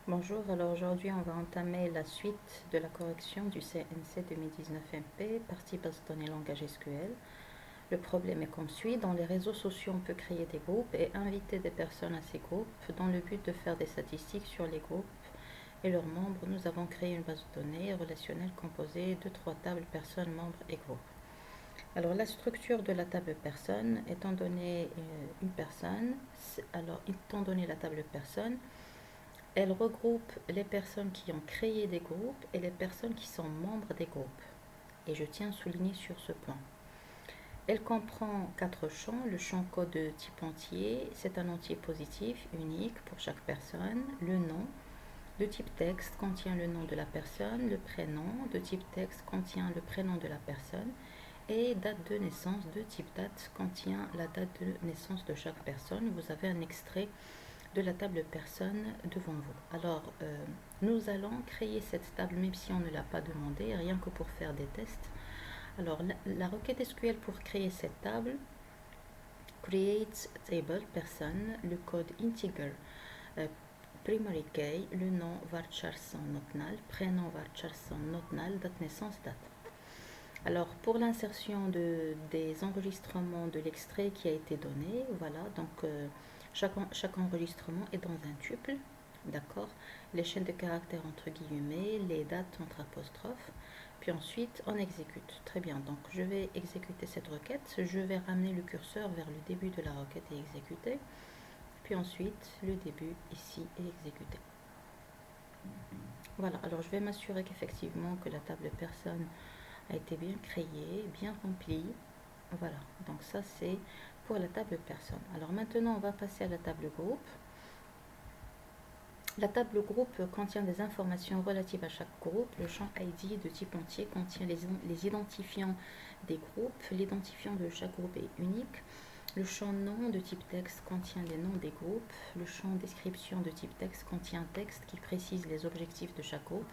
Bonjour, alors aujourd'hui on va entamer la suite de la correction du CNC 2019-MP, partie base de données langage SQL. Le problème est comme suit, dans les réseaux sociaux on peut créer des groupes et inviter des personnes à ces groupes dans le but de faire des statistiques sur les groupes et leurs membres. Nous avons créé une base de données relationnelle composée de 3 tables personnes, membres et groupes. Alors la structure de la table personne, étant donné une personne, étant donné la table personne, elle regroupe les personnes qui ont créé des groupes et les personnes qui sont membres des groupes. Et je tiens à souligner sur ce point. Elle comprend 4 champs. Le champ code de type entier, c'est un entier positif, unique pour chaque personne. Le nom, de type texte, contient le nom de la personne. Le prénom, de type texte, contient le prénom de la personne. Et date de naissance, de type date, contient la date de naissance de chaque personne. Vous avez un extrait de la table personne devant vous. Alors, nous allons créer cette table même si on ne l'a pas demandé, rien que pour faire des tests. Alors, la requête SQL pour créer cette table, create table person, le code integer, primary key, le nom varchar sans not null, prénom varchar sans not null, date naissance, date. Alors, pour l'insertion des enregistrements de l'extrait qui a été donné, voilà, donc chaque enregistrement est dans un tuple, d'accord. Les chaînes de caractères entre guillemets, les dates entre apostrophes, puis ensuite on exécute. Très bien, donc je vais exécuter cette requête, je vais ramener le curseur vers le début de la requête et exécuter, puis ensuite le début ici est exécuté. Voilà, alors je vais m'assurer qu'effectivement que la table personne a été bien créée, bien remplie. Voilà, donc ça c'est pour la table personne. Alors maintenant on va passer à la table groupe. La table groupe contient des informations relatives à chaque groupe. Le champ ID de type entier contient les identifiants des groupes. L'identifiant de chaque groupe est unique. Le champ nom de type texte contient les noms des groupes. Le champ description de type texte contient un texte qui précise les objectifs de chaque groupe.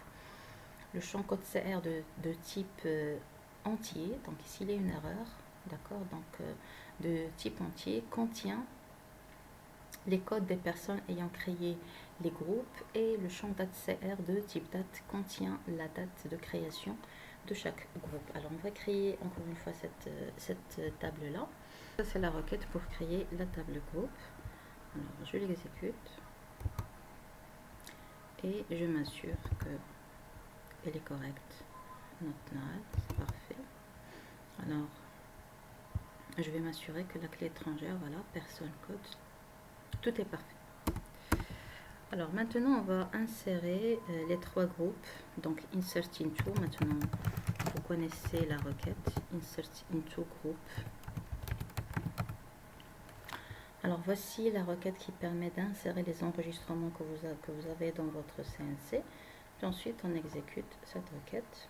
Le champ code CR de type entier, donc ici il y a une erreur, d'accord, donc de type entier contient les codes des personnes ayant créé les groupes, et le champ date CR de type date contient la date de création de chaque groupe. Alors on va créer encore une fois cette table là. Ça c'est la requête pour créer la table groupe. Alors je l'exécute et je m'assure qu'elle est correcte. Not null, c'est parfait. Alors je vais m'assurer que la clé étrangère, voilà, personne code, tout est parfait. Alors maintenant on va insérer les 3 groupes, donc insert into. Maintenant vous connaissez la requête insert into group. Alors voici la requête qui permet d'insérer les enregistrements que vous avez dans votre CNC. Puis ensuite on exécute cette requête.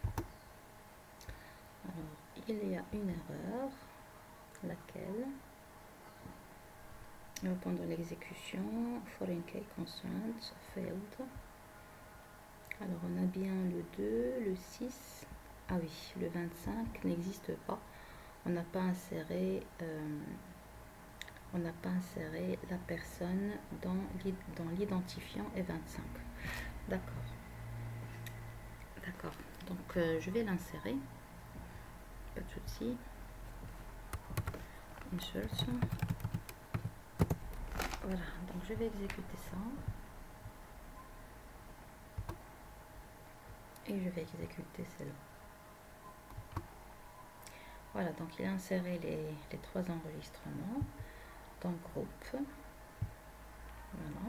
Alors il y a une erreur, laquelle pendant l'exécution, foreign key constraint failed. Alors on a bien le 2, le 6, ah oui, le 25 n'existe pas. On n'a pas inséré la personne dans l'identifiant et 25. D'accord. D'accord. Donc je vais l'insérer. Pas de souci. Insert. Voilà, donc je vais exécuter ça. Et je vais exécuter celle-là. Voilà, donc il a inséré les 3 enregistrements dans groupe. Voilà.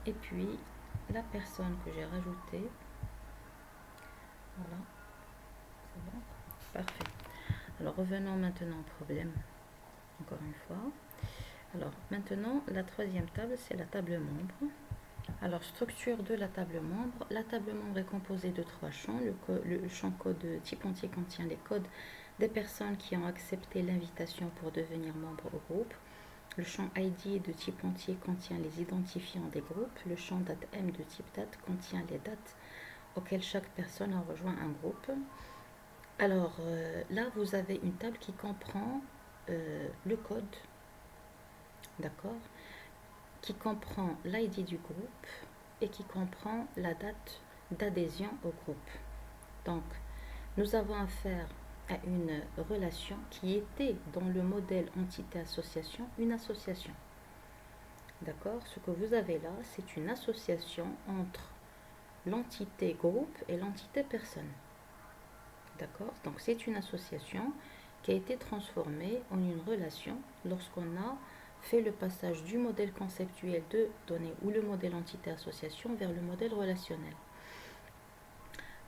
Et puis la personne que j'ai rajoutée. Voilà. C'est bon. Parfait. Alors revenons maintenant au problème. Encore une fois. Alors maintenant, la 3e table, c'est la table membre. Alors, structure de la table membre. La table membre est composée de 3 champs. Le champ code type entier contient les codes des personnes qui ont accepté l'invitation pour devenir membre au groupe. Le champ ID de type entier contient les identifiants des groupes. Le champ date M de type date contient les dates auxquelles chaque personne a rejoint un groupe. Alors là, vous avez une table qui comprend le code, d'accord, qui comprend l'ID du groupe et qui comprend la date d'adhésion au groupe. Donc, nous avons affaire à une relation qui était dans le modèle entité-association, une association. D'accord? Ce que vous avez là, c'est une association entre l'entité groupe et l'entité personne. D'accord? Donc, c'est une association qui a été transformée en une relation lorsqu'on a fait le passage du modèle conceptuel de données ou le modèle entité-association vers le modèle relationnel.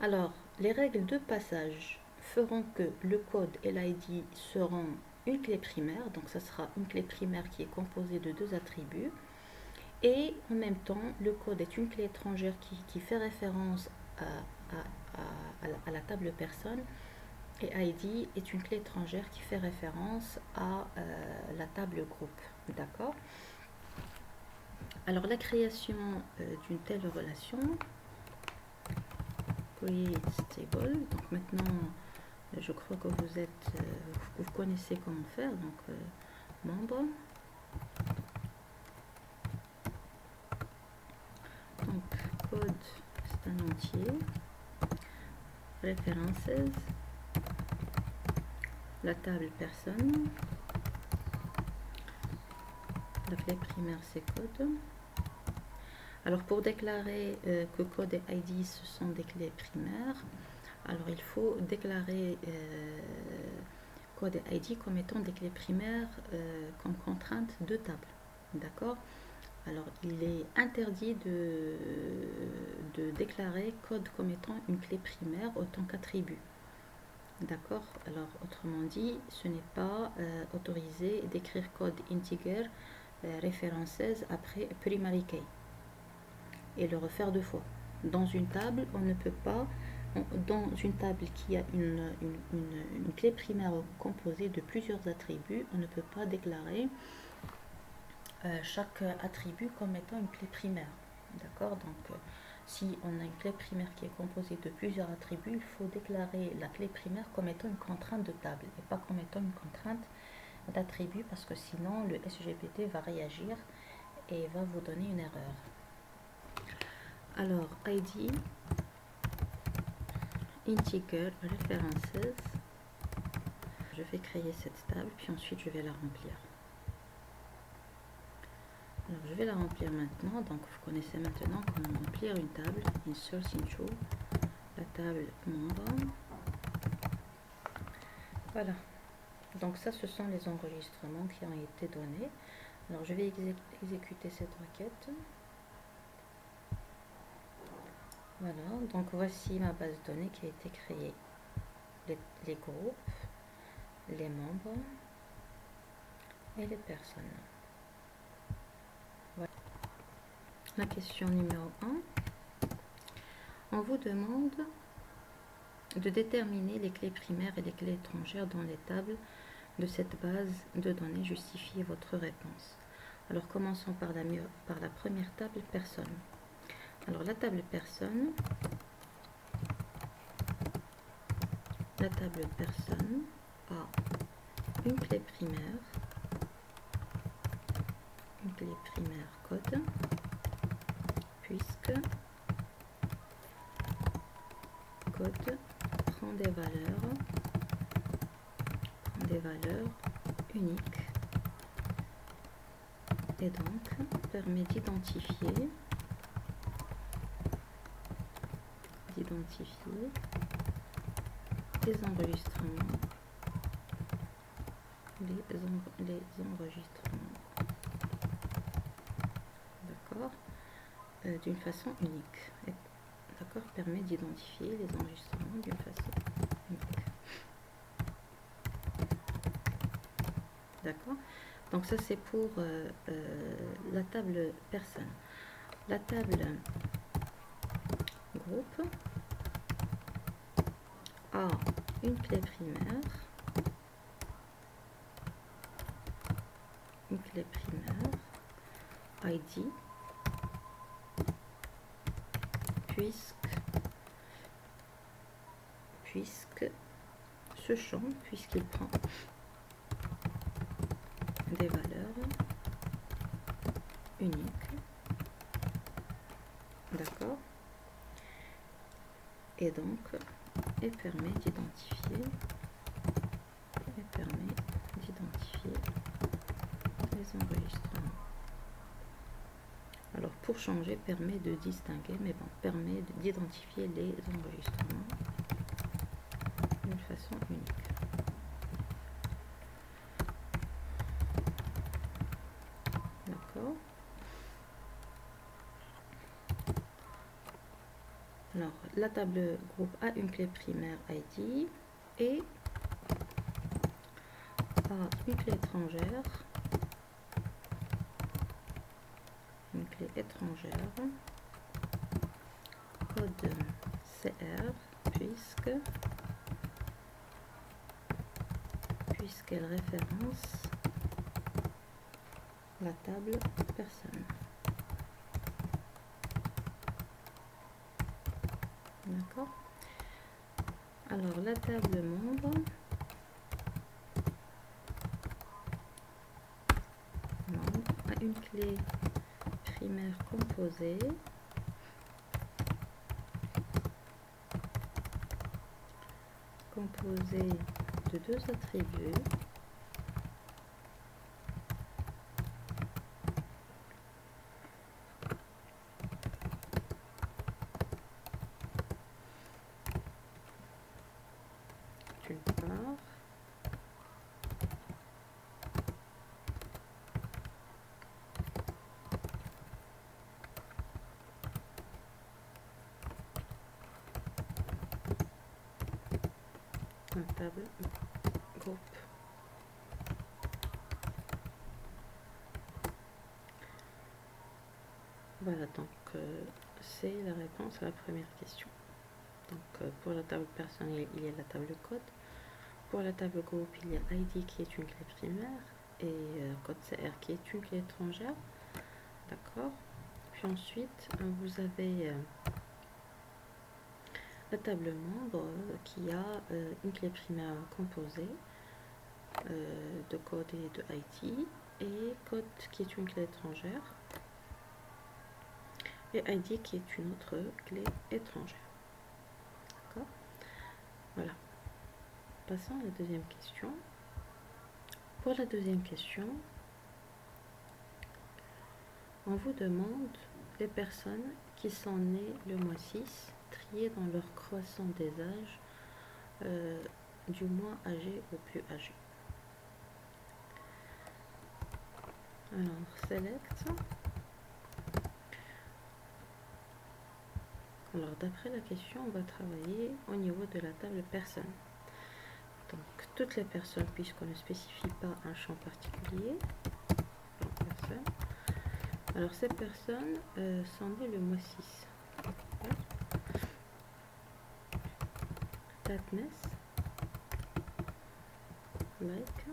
Alors, les règles de passage feront que le code et l'ID seront une clé primaire, donc ça sera une clé primaire qui est composée de deux attributs, et en même temps, le code est une clé étrangère qui fait référence à la table personne, et ID est une clé étrangère qui fait référence à la table groupe. D'accord? Alors, la création d'une telle relation, create table. Donc maintenant, je crois que vous connaissez comment faire. Donc, membre. Donc, code, c'est un entier. References. La table personne. La clé primaire, c'est code. Alors, pour déclarer que code et ID, ce sont des clés primaires, alors il faut déclarer code et ID comme étant des clés primaires comme contrainte de table. D'accord? Alors, il est interdit de déclarer code comme étant une clé primaire autant qu'attribut. D'accord? Alors, autrement dit, ce n'est pas autorisé d'écrire code integer references après primary key et le refaire deux fois. Dans une table, on ne peut pas, dans une table qui a une clé primaire composée de plusieurs attributs, on ne peut pas déclarer chaque attribut comme étant une clé primaire. D'accord? Donc, si on a une clé primaire qui est composée de plusieurs attributs, il faut déclarer la clé primaire comme étant une contrainte de table et pas comme étant une contrainte d'attribut, parce que sinon le SGPT va réagir et va vous donner une erreur. Alors, ID, integer, references. Je vais créer cette table, puis ensuite je vais la remplir. Alors, je vais la remplir maintenant. Donc, vous connaissez maintenant comment remplir une table. Insert into la table membre. Voilà. Donc, ça, ce sont les enregistrements qui ont été donnés. Alors, je vais exécuter cette requête. Voilà. Donc, voici ma base de données qui a été créée. Les groupes, les membres et les personnes. Voilà. La question numéro 1. On vous demande de déterminer les clés primaires et les clés étrangères dans les tables de cette base de données. Justifiez votre réponse. Alors, commençons par la première table personne. Alors, la table personne, a une clé primaire code, puisque code prend des valeurs uniques et donc permet d'identifier les enregistrements, d'accord, d'une façon unique. D'accord, permet d'identifier les enregistrements d'une façon unique. D'accord. Donc ça c'est pour la table personne. La table groupe a une clé primaire, ID, puisque ce champ, puisqu'il prend des valeurs uniques D'accord. Et donc, et permet d'identifier les enregistrements. Alors pour changer, permet de distinguer, mais bon, permet d'identifier les enregistrements d'une façon unique. D'accord. Alors la table groupe a une clé primaire ID et a une clé étrangère. Une clé étrangère, code CR, puisqu'elle référence la table personne. D'accord. Alors la table membre a une clé primaire composée de deux attributs d'une part un table groupe. Voilà, donc c'est la réponse à la première question. Donc pour la table personnelle, il y a la table code. Pour la table groupe, il y a ID qui est une clé primaire et code CR qui est une clé étrangère. D'accord. Puis ensuite, vous avez la table membre qui a une clé primaire composée de code et de ID et code qui est une clé étrangère et ID qui est une autre clé étrangère. D'accord. Voilà. Passons à la deuxième question. Pour la deuxième question, on vous demande les personnes qui sont nées le mois 6, triées dans leur croissant des âges, du moins âgé au plus âgé. Alors, select. Alors, d'après la question, on va travailler au niveau de la table personne. Donc, toutes les personnes, puisqu'on ne spécifie pas un champ particulier, personne. Alors, ces personnes sont nées le mois 6. Datness, like.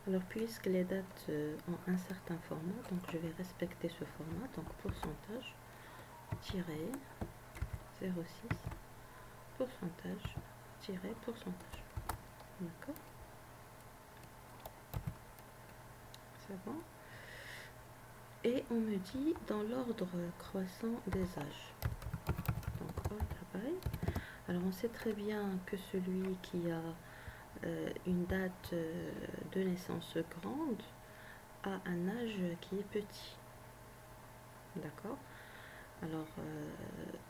Alors, puisque les dates ont un certain format, donc je vais respecter ce format. Donc, pourcentage, tiret, 0,6, pourcentage, tiret, pourcentage. D'accord. C'est bon. Et on me dit dans l'ordre croissant des âges. Donc, au travail. Alors, on sait très bien que celui qui a une date de naissance grande a un âge qui est petit. D'accord. Alors,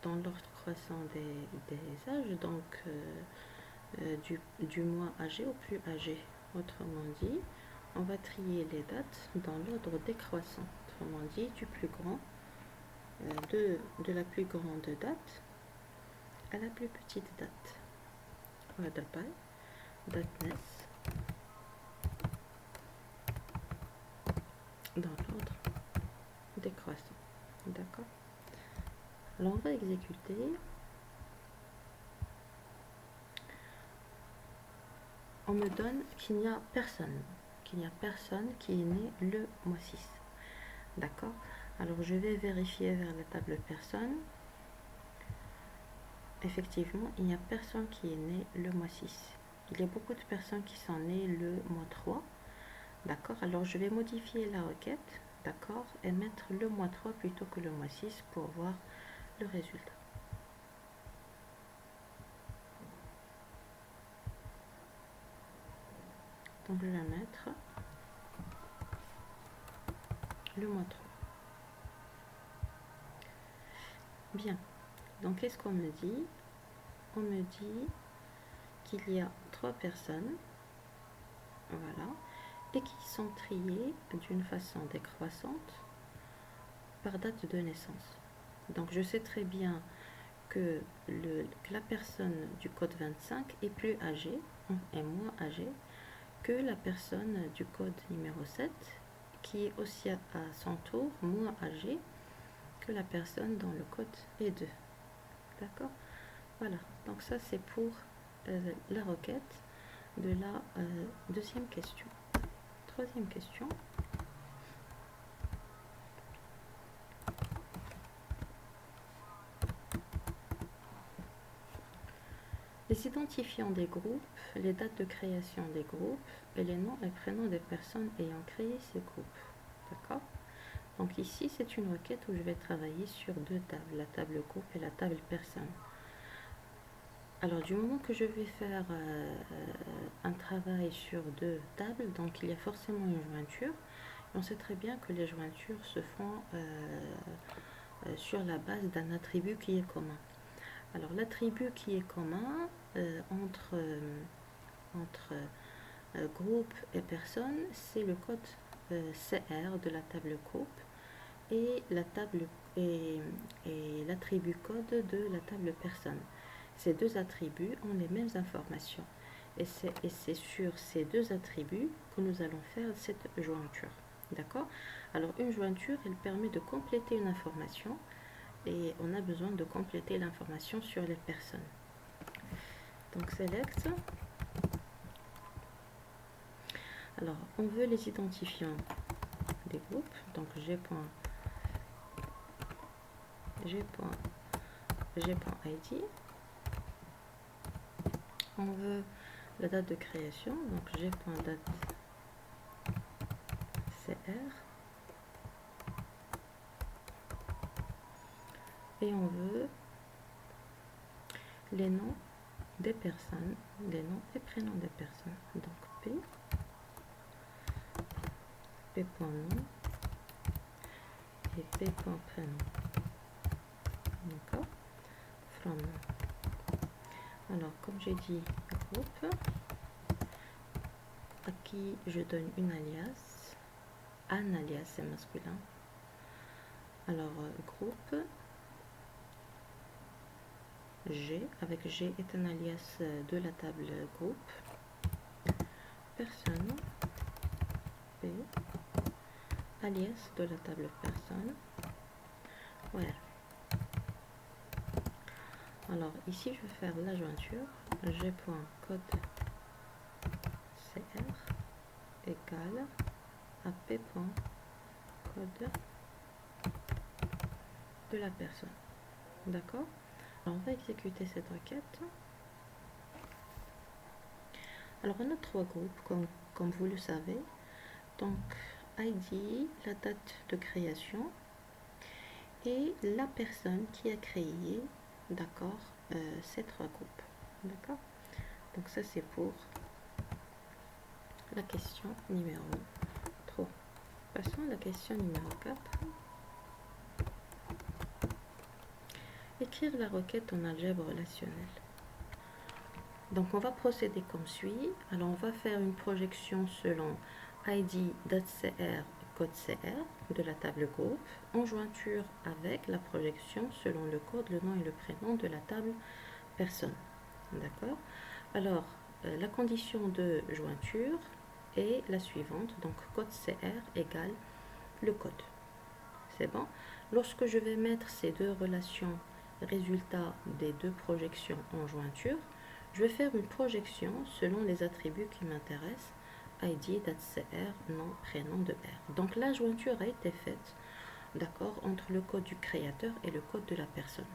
dans l'ordre croissant des âges, donc du moins âgé au plus âgé. Autrement dit, on va trier les dates dans l'ordre décroissant. Autrement dit, du plus grand, de la plus grande date à la plus petite date. Voilà, datness, dans l'ordre décroissant. D'accord. Alors, on va exécuter. On me donne qu'il n'y a personne qui est né le mois 6. D'accord. Alors, je vais vérifier vers la table personne. Effectivement, il n'y a personne qui est né le mois 6. Il y a beaucoup de personnes qui sont nées le mois 3. D'accord. Alors, je vais modifier la requête d'accord, et mettre le mois 3 plutôt que le mois 6 pour voir le résultat. Donc je vais mettre le mois 3. Bien, donc qu'est-ce qu'on me dit? On me dit qu'il y a 3 personnes, voilà, et qui sont triées d'une façon décroissante par date de naissance. Donc je sais très bien que la personne du code 25 est plus âgée, est moins âgée que la personne du code numéro 7, qui est aussi à son tour moins âgée que la personne dont le code est 2. D'accord? Voilà, donc ça c'est pour la requête de la deuxième question. Troisième question. Les identifiants des groupes, les dates de création des groupes et les noms et prénoms des personnes ayant créé ces groupes. D'accord? Donc ici, c'est une requête où je vais travailler sur 2 tables, la table groupe et la table personne. Alors du moment que je vais faire un travail sur 2 tables, donc il y a forcément une jointure. On sait très bien que les jointures se font sur la base d'un attribut qui est commun. Alors l'attribut qui est commun entre groupe et personne, c'est le code CR de la table groupe et l'attribut code de la table personne. Ces 2 attributs ont les mêmes informations. Et c'est sur ces 2 attributs que nous allons faire cette jointure. D'accord? Alors une jointure, elle permet de compléter une information et on a besoin de compléter l'information sur les personnes. Donc select. Alors on veut les identifiants des groupes. Donc g.id. On veut la date de création, donc g.date cr. Et on veut les noms des personnes, les noms et prénoms des personnes. Donc p.nom et p.prénom. D'accord? From. Alors, comme j'ai dit, groupe, à qui je donne une alias. Un alias, c'est masculin. Alors, groupe, G, avec G est un alias de la table groupe. Personne, P, alias de la table personne. Voilà. Alors, ici, je vais faire la jointure. G.code CR égale à P.code de la personne. D'accord? On va exécuter cette requête. Alors on a 3 groupes comme vous le savez. Donc ID, la date de création et la personne qui a créé, d'accord, ces 3 groupes. D'accord? Donc ça c'est pour la question numéro 3. Passons à la question numéro 4. Écrire la requête en algèbre relationnelle. Donc on va procéder comme suit. Alors on va faire une projection selon id.cr code CR de la table groupe en jointure avec la projection selon le code, le nom et le prénom de la table personne. D'accord? Alors la condition de jointure est la suivante. Donc code CR égale le code. C'est bon? Lorsque je vais mettre ces 2 relations résultats des 2 projections en jointure, je vais faire une projection selon les attributs qui m'intéressent, id, date cr, nom, prénom de R. Donc la jointure a été faite, d'accord, entre le code du créateur et le code de la personne.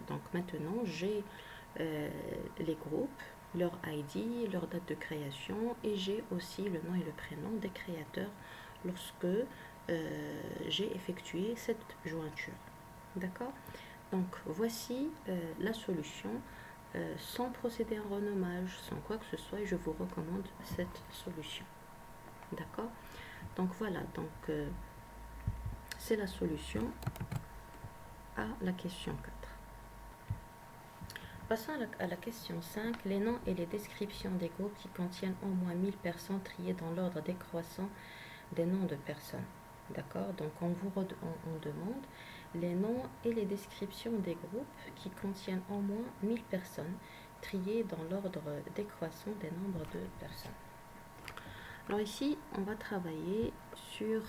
Donc maintenant, j'ai les groupes, leur id, leur date de création, et j'ai aussi le nom et le prénom des créateurs lorsque j'ai effectué cette jointure. D'accord? Donc voici la solution sans procéder à un renommage, sans quoi que ce soit, et je vous recommande cette solution. D'accord? Donc voilà, donc c'est la solution à la question 4. Passons à la question 5. Les noms et les descriptions des groupes qui contiennent au moins 1000 personnes triées dans l'ordre décroissant des noms de personnes. D'accord? Donc on demande les noms et les descriptions des groupes qui contiennent au moins 1000 personnes triées dans l'ordre décroissant des nombres de personnes. Alors ici, on va travailler sur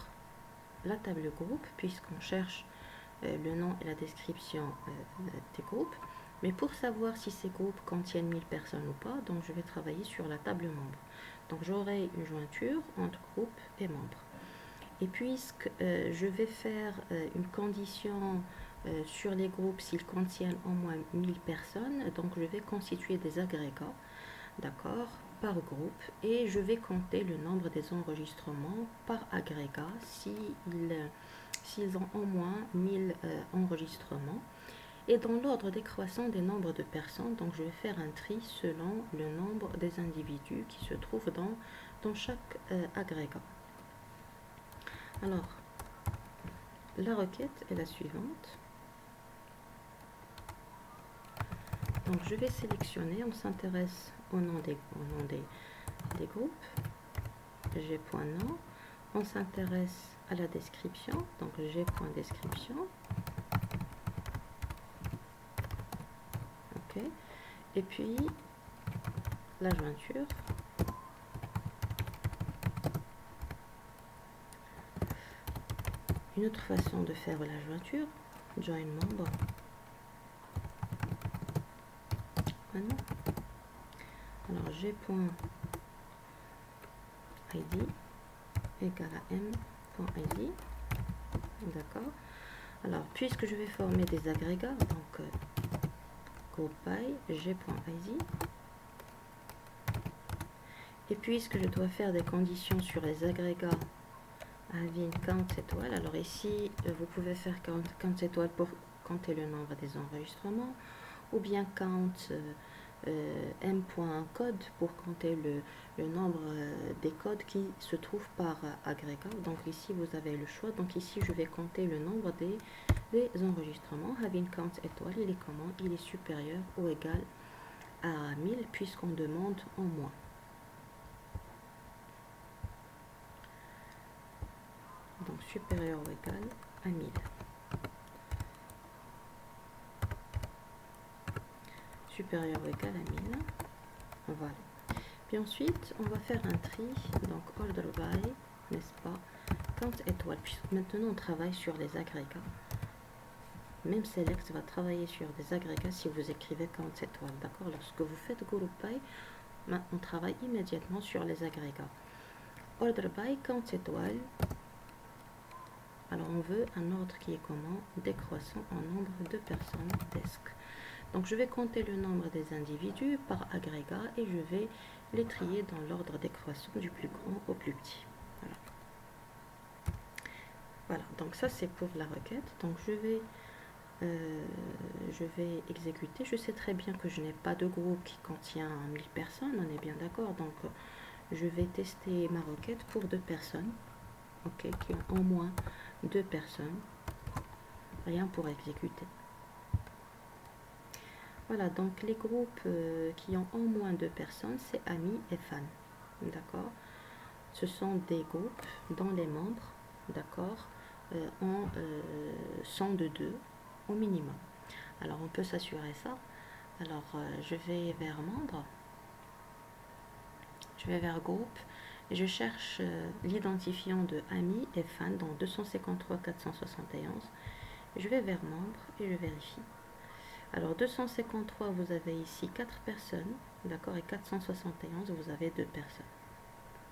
la table groupe puisqu'on cherche le nom et la description des groupes. Mais pour savoir si ces groupes contiennent 1000 personnes ou pas, donc je vais travailler sur la table membre. Donc j'aurai une jointure entre groupe et membre. Et puisque je vais faire une condition sur les groupes s'ils contiennent au moins 1000 personnes, donc je vais constituer des agrégats, d'accord, par groupe, et je vais compter le nombre des enregistrements par agrégat s'ils ont au moins 1000 enregistrements. Et dans l'ordre décroissant des nombres de personnes, donc je vais faire un tri selon le nombre des individus qui se trouvent dans chaque agrégat. Alors, la requête est la suivante. Donc je vais sélectionner, on s'intéresse au nom des groupes, g.nom. On s'intéresse à la description, donc g.description. Ok. Et puis la jointure. Une autre façon de faire la jointure, join membre. Voilà. Alors g.id égale à m.id. D'accord. Alors, puisque je vais former des agrégats, donc groupe by g.id. Et puisque je dois faire des conditions sur les agrégats having count étoiles, alors ici, vous pouvez faire count étoiles pour compter le nombre des enregistrements, ou bien count m.code pour compter le nombre des codes qui se trouvent par agrégat. Donc ici, vous avez le choix. Donc ici, je vais compter le nombre des enregistrements. Having count étoile, il est comment? Il est supérieur ou égal à 1000 puisqu'on demande en moins. Donc supérieur ou égal à 1000. Supérieur ou égal à 1000. Voilà. Puis ensuite, on va faire un tri, donc order by, n'est-ce pas, count étoile. Puisque maintenant, on travaille sur les agrégats. Même select va travailler sur des agrégats si vous écrivez count étoile. D'accord? Lorsque vous faites group by, on travaille immédiatement sur les agrégats. Order by, count étoile. Alors, on veut un ordre qui est comment? Décroissant en nombre de personnes desk. Donc, je vais compter le nombre des individus par agrégat et je vais les trier dans l'ordre décroissant du plus grand au plus petit. Voilà. Voilà, donc ça c'est pour la requête. Donc, je vais exécuter. Je sais très bien que je n'ai pas de groupe qui contient 1000 personnes, on est bien d'accord. Donc, je vais tester ma requête pour 2 personnes, ok, qui ont au moins 2 personnes. Rien pour exécuter. Voilà, donc les groupes qui ont au moins 2 personnes, c'est amis et fans. D'accord? Ce sont des groupes dont les membres, d'accord, sont de 2 au minimum. Alors, on peut s'assurer ça. Alors, je vais vers membre. Je vais vers groupe. Et je cherche l'identifiant de amis et fans dans 253 471. Je vais vers membre et je vérifie. Alors 253, vous avez ici 4 personnes, d'accord, et 471, vous avez 2 personnes.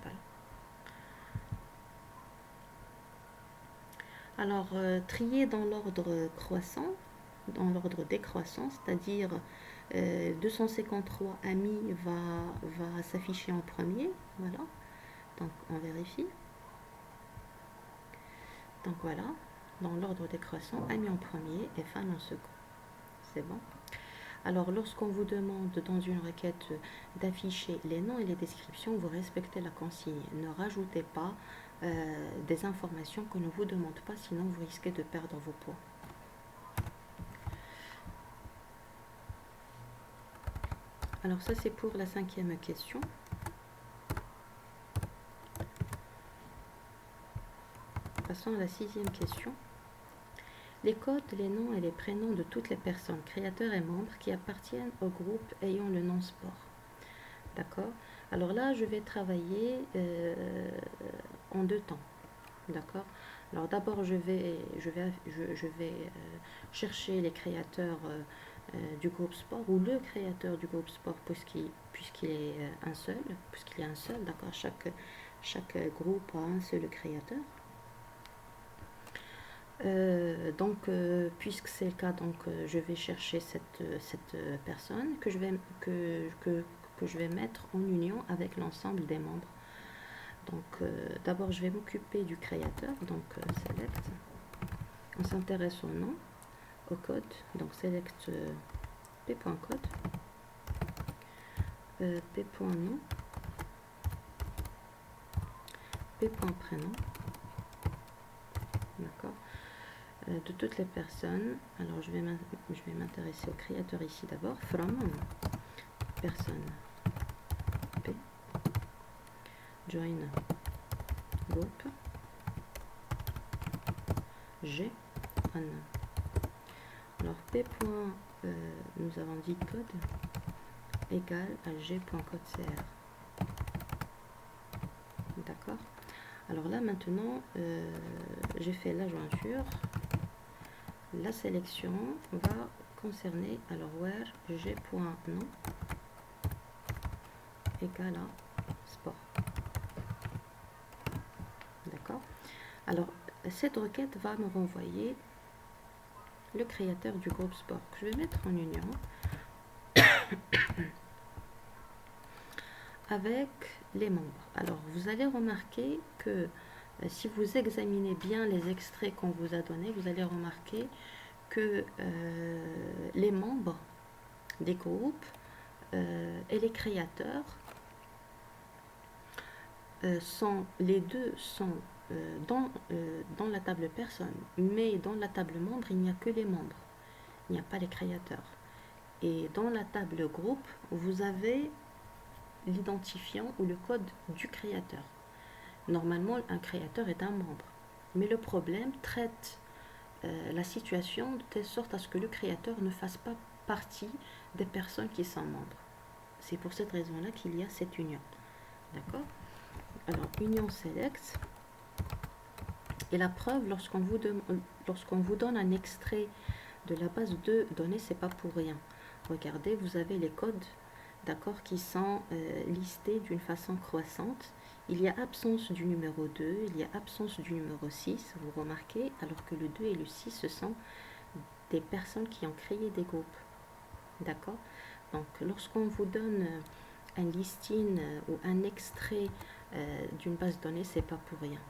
Voilà. Alors, trier dans l'ordre croissant, dans l'ordre décroissant, c'est-à-dire 253 amis va s'afficher en premier, voilà. Donc, on vérifie. Donc voilà, dans l'ordre décroissant, ami en premier et fan en second. C'est bon. Alors, lorsqu'on vous demande dans une requête d'afficher les noms et les descriptions, vous respectez la consigne. Ne rajoutez pas des informations qu'on ne vous demande pas, sinon vous risquez de perdre vos points. Alors ça, c'est pour la 5e question. Passons à la 6e question. Les codes, les noms et les prénoms de toutes les personnes, créateurs et membres qui appartiennent au groupe ayant le nom sport. D'accord? Alors là, je vais travailler en 2 temps. D'accord? Alors d'abord, je vais chercher les créateurs du groupe sport ou le créateur du groupe sport puisqu'il est un seul, d'accord? Chaque groupe a un seul créateur. Puisque c'est le cas, je vais chercher cette personne que je vais mettre en union avec l'ensemble des membres. Donc d'abord je vais m'occuper du créateur, donc select, on s'intéresse au nom, au code, donc select p.code, p.nom, p.prénom, d'accord, de toutes les personnes. Alors je vais m'intéresser au créateur ici d'abord, from, personne, p, join, group, g, on. Alors p. Nous avons dit code égal à g.codecr. D'accord. Alors là maintenant, j'ai fait la jointure. La sélection va concerner alors where g.nom égal à sport. D'accord. Alors cette requête va me renvoyer le créateur du groupe sport que je vais mettre en union avec les membres. Alors vous allez remarquer que si vous examinez bien les extraits qu'on vous a donnés, vous allez remarquer que les membres des groupes et les créateurs les deux sont dans la table personne, mais dans la table membre, il n'y a que les membres, il n'y a pas les créateurs. Et dans la table groupe, vous avez l'identifiant ou le code du créateur. Normalement, un créateur est un membre, mais le problème traite la situation de telle sorte à ce que le créateur ne fasse pas partie des personnes qui sont membres. C'est pour cette raison-là qu'il y a cette union. D'accord? Alors, union select. Et la preuve, lorsqu'on vous donne un extrait de la base de données, c'est pas pour rien. Regardez, vous avez les codes, d'accord, qui sont listés d'une façon croissante. Il y a absence du numéro 2, il y a absence du numéro 6, vous remarquez, alors que le 2 et le 6, ce sont des personnes qui ont créé des groupes. D'accord? Donc, lorsqu'on vous donne un listing ou un extrait d'une base de données, c'est pas pour rien.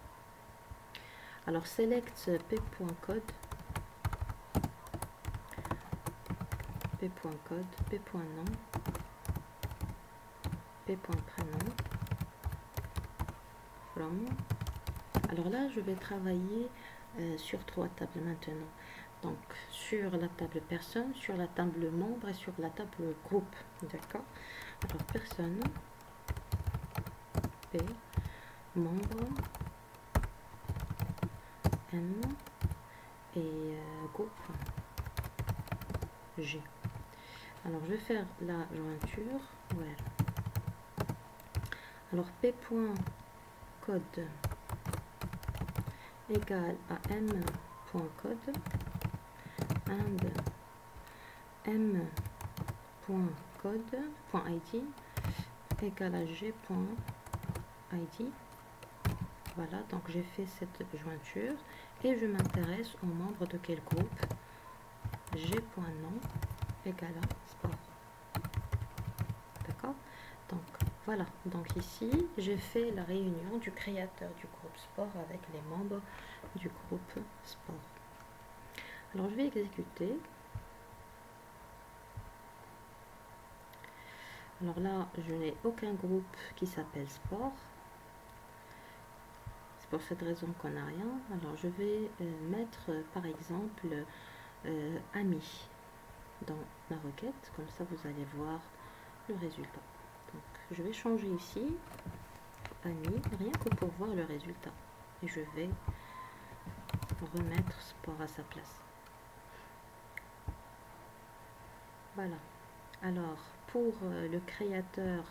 Alors, select p.code, p.code, p.nom, p.prénom, from. Alors là, je vais travailler sur 3 tables maintenant. Donc, sur la table personne, sur la table membre et sur la table groupe. D'accord? Alors, personne, P, membre, M et groupe, G. Alors, je vais faire la jointure. Where. Alors, p.code égale à m.code and m.code.id égale à g.id. Voilà, donc j'ai fait cette jointure et je m'intéresse aux membres de quel groupe? G.nom égale à sport. D'accord? Donc voilà, donc ici j'ai fait la réunion du créateur du groupe sport avec les membres du groupe sport. Alors je vais exécuter. Alors là, je n'ai aucun groupe qui s'appelle sport. C'est pour cette raison qu'on n'a rien. Alors je vais mettre par exemple amis dans la requête. Comme ça, vous allez voir le résultat. Donc je vais changer ici amis, rien que pour voir le résultat. Et je vais remettre sport à sa place. Voilà. Alors, pour le créateur,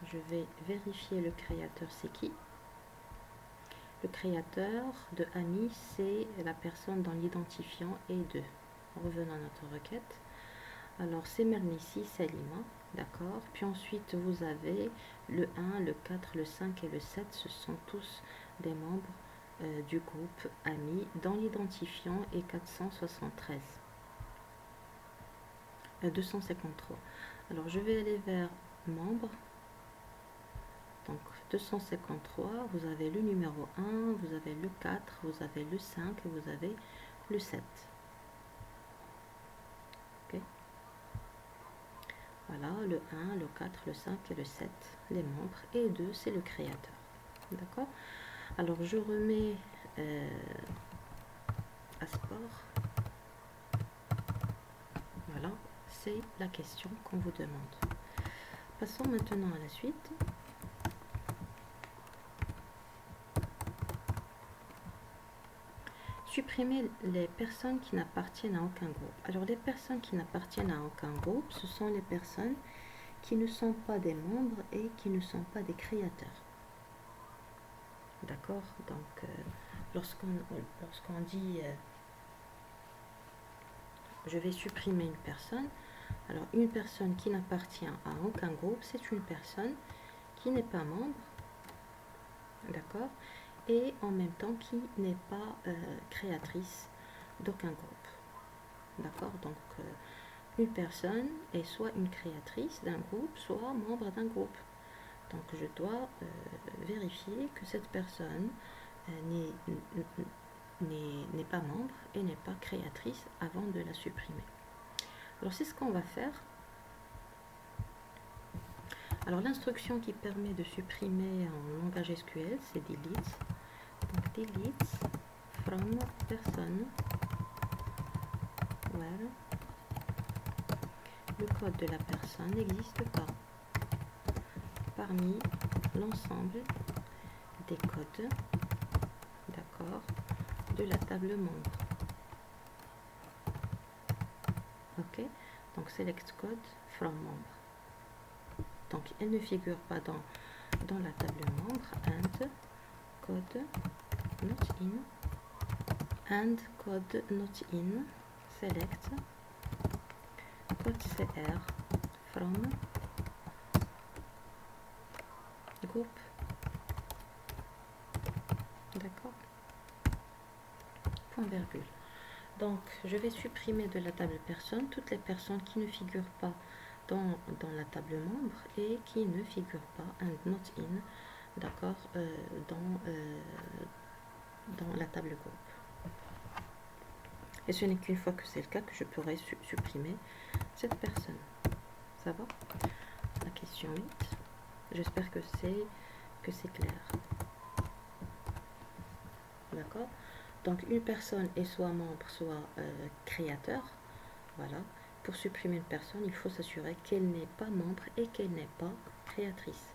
je vais vérifier le créateur, c'est qui. Le créateur de Ami, c'est la personne dont l'identifiant est 2. Revenons à notre requête. Alors, c'est Mernissi Salima, d'accord. Puis ensuite, vous avez le 1, le 4, le 5 et le 7. Ce sont tous des membres du groupe Ami, dont l'identifiant est 473. 253. Alors je vais aller vers membres. Donc 253, vous avez le numéro 1, vous avez le 4, vous avez le 5 et vous avez le 7. Ok. Voilà, le 1, le 4, le 5 et le 7, les membres. Et 2, c'est le créateur. D'accord. Alors je remets à sport. Voilà. C'est la question qu'on vous demande. Passons maintenant à la suite. Supprimer les personnes qui n'appartiennent à aucun groupe. Alors les personnes qui n'appartiennent à aucun groupe, ce sont les personnes qui ne sont pas des membres et qui ne sont pas des créateurs. D'accord. Donc lorsqu'on dit je vais supprimer une personne, alors une personne qui n'appartient à aucun groupe, c'est une personne qui n'est pas membre, d'accord, et en même temps qui n'est pas créatrice d'aucun groupe, d'accord. Donc une personne est soit une créatrice d'un groupe, soit membre d'un groupe. Donc je dois vérifier que cette personne n'est pas membre et n'est pas créatrice avant de la supprimer. Alors c'est ce qu'on va faire. Alors l'instruction qui permet de supprimer en langage SQL, c'est delete. Donc delete from person where le code de la personne n'existe pas parmi l'ensemble des codes, d'accord, de la table membre. Ok, donc select code from membre. Donc elle ne figure pas dans la table membre. And code not in, and code not in, select code cr from group. D'accord. Point virgule. Donc je vais supprimer de la table personne toutes les personnes qui ne figurent pas dans la table membre et qui ne figurent pas and not in, d'accord, dans la table groupe. Et ce n'est qu'une fois que c'est le cas que je pourrai supprimer cette personne. Ça va? La question 8. J'espère que c'est clair. D'accord. Donc une personne est soit membre, soit créateur. Voilà. Pour supprimer une personne, il faut s'assurer qu'elle n'est pas membre et qu'elle n'est pas créatrice.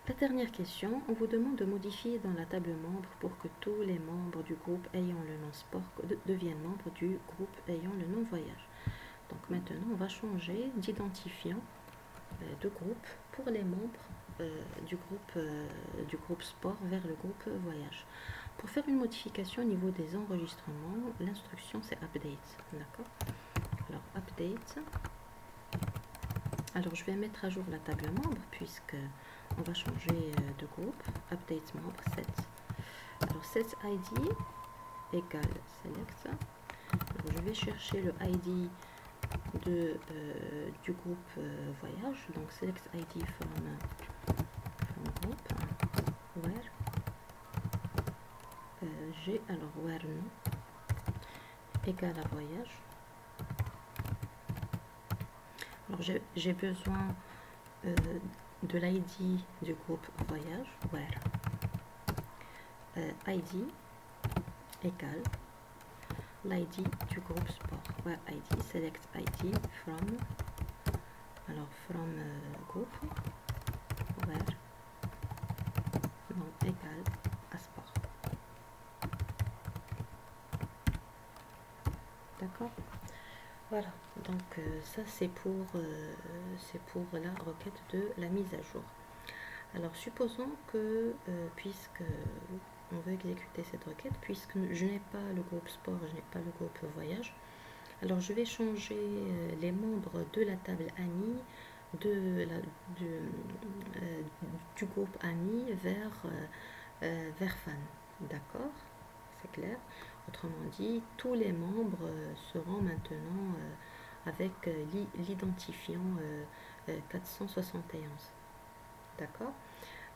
La dernière question, on vous demande de modifier dans la table membre pour que tous les membres du groupe ayant le nom sport deviennent membres du groupe ayant le nom voyage. Donc maintenant, on va changer d'identifiant de groupe pour les membres du groupe sport vers le groupe voyage. Pour faire une modification au niveau des enregistrements, l'instruction c'est update. D'accord. Alors update. Alors je vais mettre à jour la table membre puisque on va changer de groupe. Update membre 7. Alors set ID égale select. Alors, je vais chercher le ID du groupe voyage. Donc select ID from group where G. Alors, where no égale à voyage. Alors, j'ai besoin de l'ID du groupe voyage, where. ID égale l'ID du groupe sport, where ID, select ID from, alors from group, where, non, égale à sport. D'accord. Voilà, donc ça c'est pour la requête de la mise à jour. Alors supposons que puisque on veut exécuter cette requête, puisque je n'ai pas le groupe sport, je n'ai pas le groupe voyage, alors je vais changer les membres de la table amis du groupe amis vers fan. D'accord, c'est clair. Autrement dit, tous les membres seront maintenant avec l'identifiant 471. D'accord.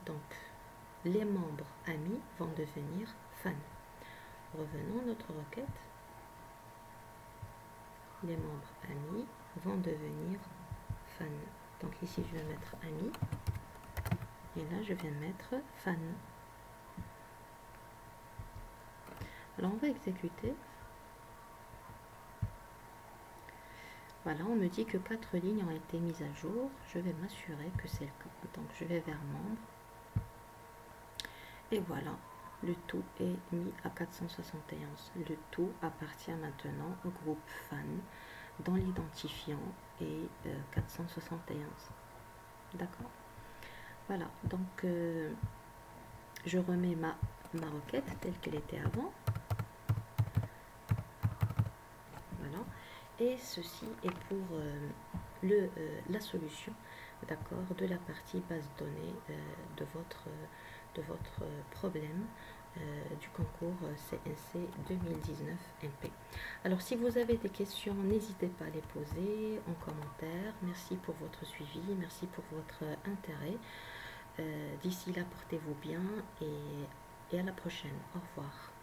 Donc, les membres amis vont devenir fans. Revenons à notre requête. Les membres amis vont devenir fans. Donc ici, je vais mettre amis. Et là, je vais mettre fan. Alors, on va exécuter. Voilà, on me dit que 4 lignes ont été mises à jour. Je vais m'assurer que c'est le cas. Donc, je vais vers membres. Et voilà, le tout est mis à 471. Le tout appartient maintenant au groupe fan dans l'identifiant et 471. D'accord. Voilà, donc je remets ma requête telle qu'elle était avant. Voilà. Et ceci est pour la solution, d'accord, de la partie base données de votre problème du concours CNC 2019 MP. Alors si vous avez des questions, n'hésitez pas à les poser en commentaire. Merci pour votre suivi, merci pour votre intérêt. D'ici là, portez-vous bien et à la prochaine. Au revoir.